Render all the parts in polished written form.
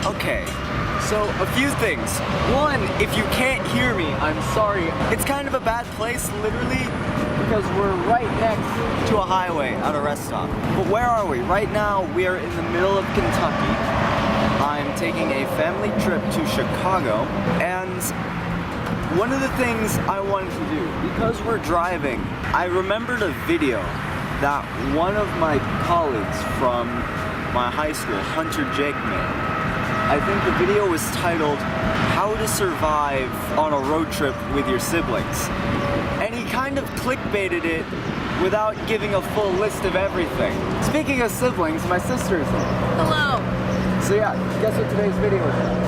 Okay, so a few things. One, if you can't hear me, I'm sorry. It's kind of a bad place, literally, because we're right next to a highway at a rest stop. But where are we? Right now, we are in the middle of Kentucky. I'm taking a family trip to Chicago, and one of the things I wanted to do, because we're driving, I remembered a video that one of my colleagues from my high school, Hunter Jake, made. I think the video was titled, How to Survive on a Road Trip with Your Siblings. And he kind of clickbaited it without giving a full list of everything. Speaking of siblings, my sister is here. Hello. So yeah, guess what today's video is about?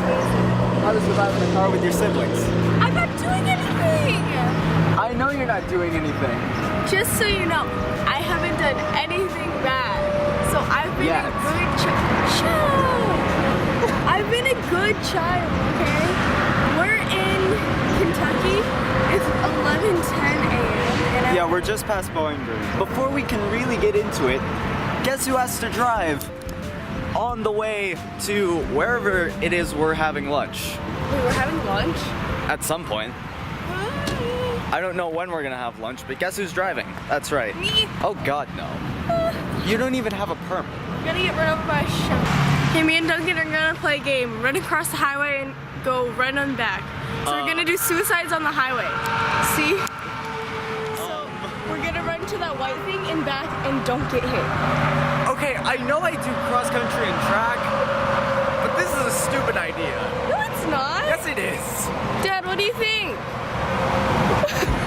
How to survive in a car with your siblings. I'm not doing anything. I know you're not doing anything. Just so you know, I haven't done anything bad. So I've been a good child. I've been a good child, okay? We're in Kentucky. It's 11:10 a.m. Yeah, we're just past Bowling Green. Before we can really get into it, guess who has to drive on the way to wherever it is we're having lunch? Wait, we're having lunch? At some point. I don't know when we're gonna have lunch, but guess who's driving? That's right. Me. Oh God, no. You don't even have a permit. I'm gonna get run over by a shark. Hey, me and Duncan are gonna play a game. Run across the highway and go right on back. So we're gonna do suicides on the highway. See? So we're gonna run to that white thing and back and don't get hit. Okay, I know I do cross country and track, but this is a stupid idea. No, it's not. Yes, it is. Dad, what do you think?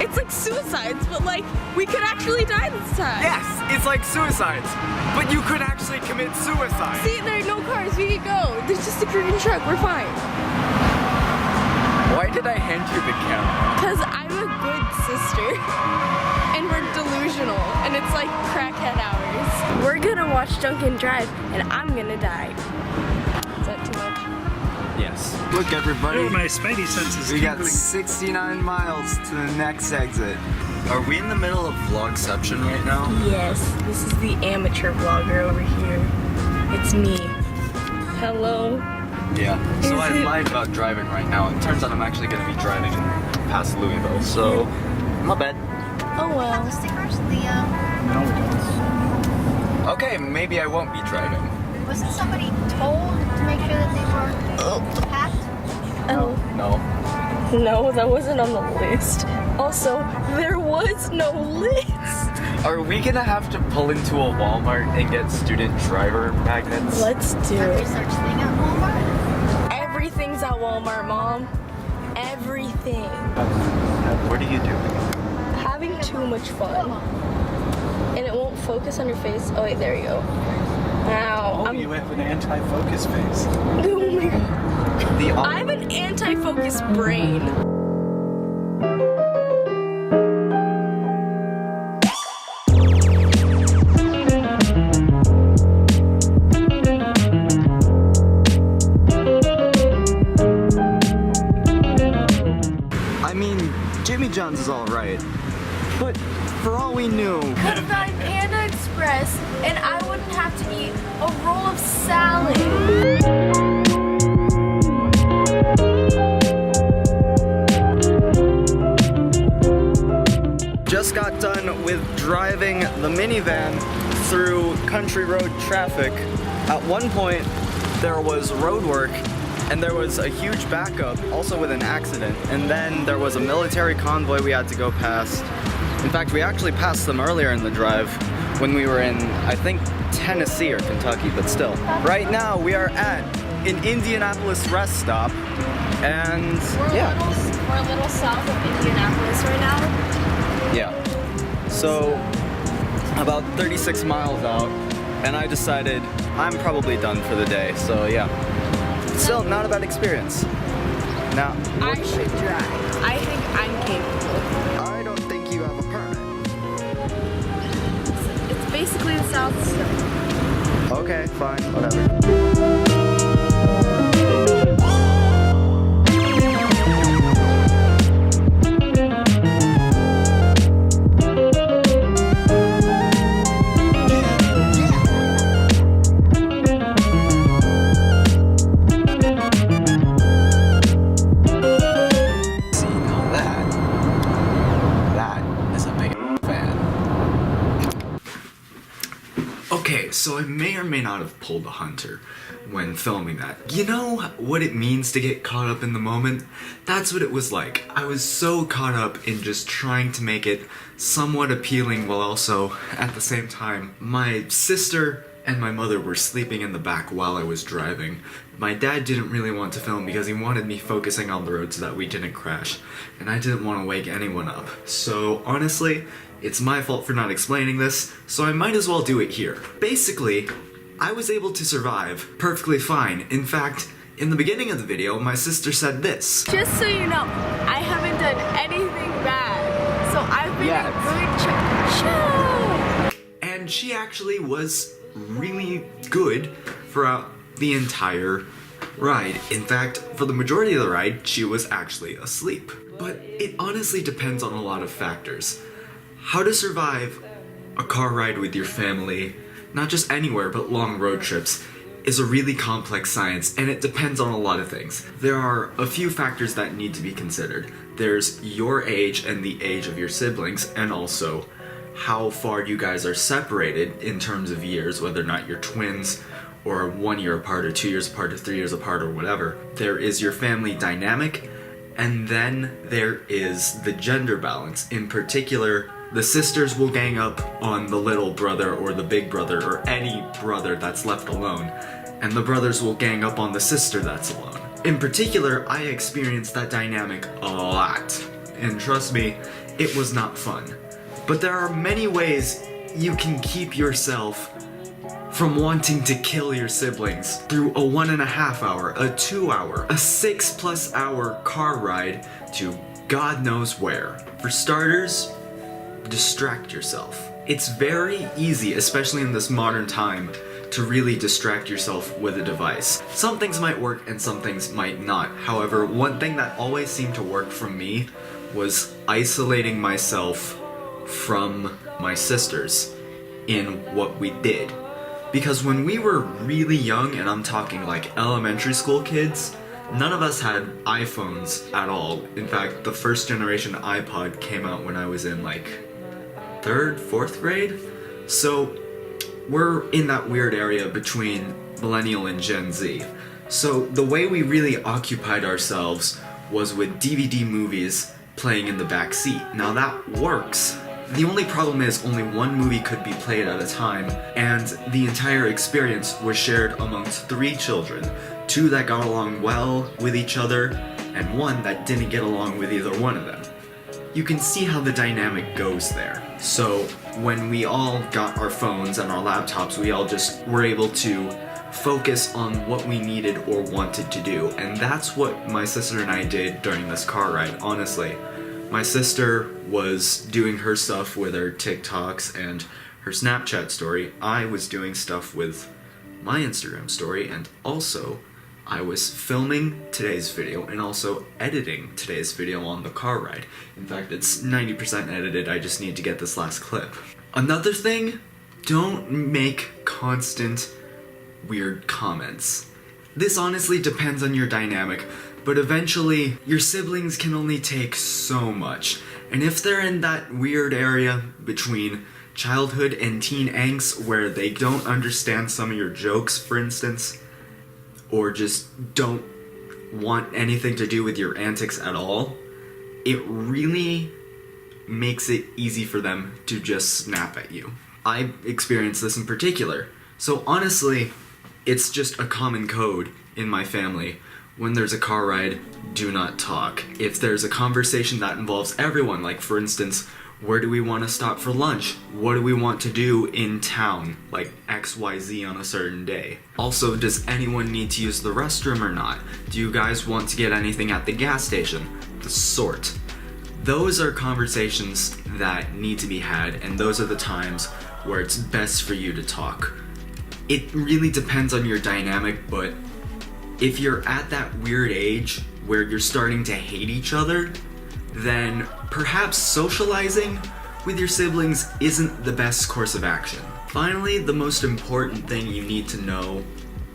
It's like suicides, but like, we could actually die this time. Yes, it's like suicides, but you could actually commit suicide. See, there are no cars, we could go. There's just a green truck, we're fine. Why did I hand you the camera? Because I'm a good sister, and we're delusional, and it's like crackhead hours. We're gonna watch Duncan drive, and I'm gonna die. Is that too much? Yes. Look, everybody. Oh, my spidey senses. We got 69 miles to the next exit. Are we in the middle of vlogception right now? Yes, this is the amateur vlogger over here. It's me. Hello. Yeah. So I lied about driving right now. It turns out I'm actually going to be driving past Louisville, so not bad. Oh well. The stickers, the No, we don't. Okay, maybe I won't be driving. wasn't somebody told to make sure that they were packed? Oh. No. No, that wasn't on the list. Also, there was no list. Are we gonna have to pull into a Walmart and get student driver magnets? Let's do Every it. such thing at Walmart? Everything's at Walmart, Mom. Everything. What are you doing? Having too much fun. And it won't focus on your face. Oh wait, there you go. Ow. Oh, you have an anti-focus face. Oh my God. I have an anti-focus brain. I mean, Jimmy John's is alright, but for all we knew... Could have gotten Panda Express, and I wouldn't have to eat a roll of salad. Just got done with driving the minivan through country road traffic. At one point, there was road work and there was a huge backup, also with an accident. And then there was a military convoy we had to go past. In fact, we actually passed them earlier in the drive when we were in, I think, Tennessee or Kentucky, but still. Right now, we are at an Indianapolis rest stop, and yeah. We're a little south of Indianapolis right now. Yeah. So, about 36 miles out, and I decided I'm probably done for the day, so yeah. Still, not a bad experience. Now, I should drive. I think I'm capable. I don't think you have a permit. It's basically the South still. Okay, fine, whatever. Okay, so I may or may not have pulled a Hunter when filming that. You know what it means to get caught up in the moment? That's what it was like. I was so caught up in just trying to make it somewhat appealing while also, at the same time, my sister and my mother were sleeping in the back while I was driving. My dad didn't really want to film because he wanted me focusing on the road so that we didn't crash, and I didn't want to wake anyone up. So honestly, it's my fault for not explaining this, so I might as well do it here. Basically, I was able to survive perfectly fine. In fact, in the beginning of the video, my sister said this. Just so you know, I haven't done anything bad, so I've been a good child. And she actually was really good throughout the entire ride. In fact, for the majority of the ride, she was actually asleep. But it honestly depends on a lot of factors. How to survive a car ride with your family, not just anywhere but long road trips, is a really complex science, and it depends on a lot of things. There are a few factors that need to be considered. There's your age and the age of your siblings, and also how far you guys are separated in terms of years, whether or not you're twins, or 1 year apart, or 2 years apart, or 3 years apart, or whatever. There is your family dynamic, and then there is the gender balance. In particular, the sisters will gang up on the little brother or the big brother or any brother that's left alone, and the brothers will gang up on the sister that's alone. In particular, I experienced that dynamic a lot, and trust me, it was not fun. But there are many ways you can keep yourself from wanting to kill your siblings through a 1.5 hour, a 2 hour, a 6+ hour car ride to God knows where. For starters, distract yourself. It's very easy, especially in this modern time, to really distract yourself with a device. Some things might work and some things might not. However, one thing that always seemed to work for me was isolating myself from my sisters in what we did. Because when we were really young, and I'm talking like elementary school kids, none of us had iPhones at all. In fact, the first generation iPod came out when I was in like 3rd, 4th grade. So we're in that weird area between millennial and Gen Z. So the way we really occupied ourselves was with DVD movies playing in the back seat. Now that works. The only problem is only one movie could be played at a time, and the entire experience was shared amongst 3 children. 2 that got along well with each other, and 1 that didn't get along with either one of them. You can see how the dynamic goes there. So when we all got our phones and our laptops, we all just were able to focus on what we needed or wanted to do. And that's what my sister and I did during this car ride, honestly. My sister was doing her stuff with her TikToks and her Snapchat story. I was doing stuff with my Instagram story, and also I was filming today's video and also editing today's video on the car ride. In fact, it's 90% edited, I just need to get this last clip. Another thing, don't make constant weird comments. This honestly depends on your dynamic, but eventually your siblings can only take so much. And if they're in that weird area between childhood and teen angst where they don't understand some of your jokes, for instance, or just don't want anything to do with your antics at all, it really makes it easy for them to just snap at you. I experienced this in particular. So honestly, it's just a common code in my family. When there's a car ride, do not talk. If there's a conversation that involves everyone, like for instance, where do we want to stop for lunch? What do we want to do in town? Like XYZ on a certain day. Also, does anyone need to use the restroom or not? Do you guys want to get anything at the gas station? The sort. Those are conversations that need to be had, and those are the times where it's best for you to talk. It really depends on your dynamic, but if you're at that weird age where you're starting to hate each other, then perhaps socializing with your siblings isn't the best course of action. Finally, the most important thing you need to know,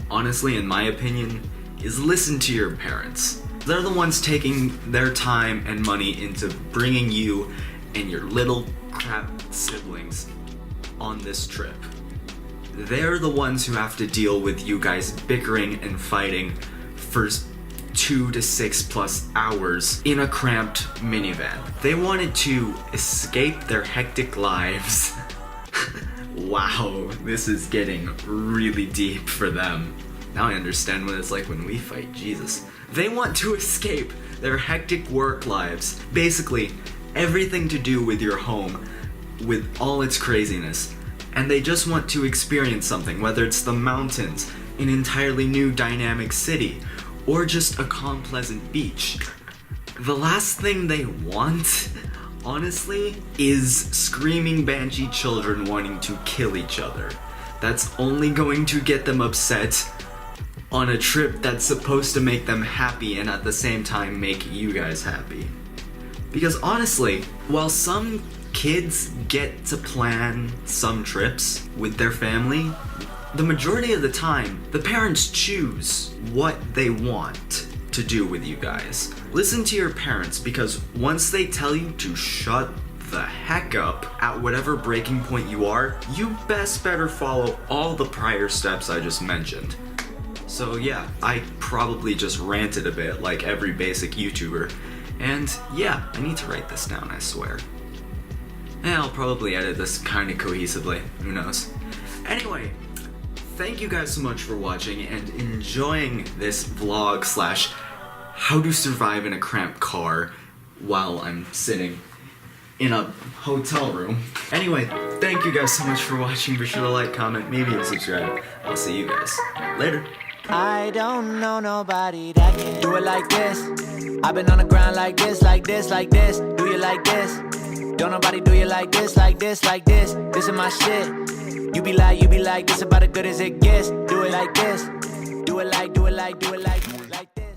honestly in my opinion, is listen to your parents. They're the ones taking their time and money into bringing you and your little crap siblings on this trip. they're the ones who have to deal with you guys bickering and fighting for 2 to 6 plus hours in a cramped minivan. They wanted to escape their hectic lives. Wow, this is getting really deep for them. Now I understand what it's like when we fight, Jesus. They want to escape their hectic work lives. Basically, everything to do with your home, with all its craziness. And they just want to experience something, whether it's the mountains, an entirely new dynamic city, or just a calm, pleasant beach. The last thing they want, honestly, is screaming banshee children wanting to kill each other. That's only going to get them upset on a trip that's supposed to make them happy and at the same time make you guys happy. Because honestly, while some kids get to plan some trips with their family, the majority of the time, the parents choose what they want to do with you guys. Listen to your parents, because once they tell you to shut the heck up at whatever breaking point you are, you best better follow all the prior steps I just mentioned. So yeah, I probably just ranted a bit like every basic YouTuber, and yeah, I need to write this down, I swear. And I'll probably edit this kinda cohesively, who knows. Anyway, thank you guys so much for watching and enjoying this vlog slash how to survive in a cramped car while I'm sitting in a hotel room. Anyway, thank you guys so much for watching. Be sure to like, comment, maybe even subscribe. I'll see you guys later. I don't know nobody that can do it like this. I've been on the ground like this, like this, like this. Do you like this? Don't nobody do you like this, like this, like this. This is my shit. You be like, this about as good as it gets. Do it like this. Do it like, do it like, do it like, do it like this.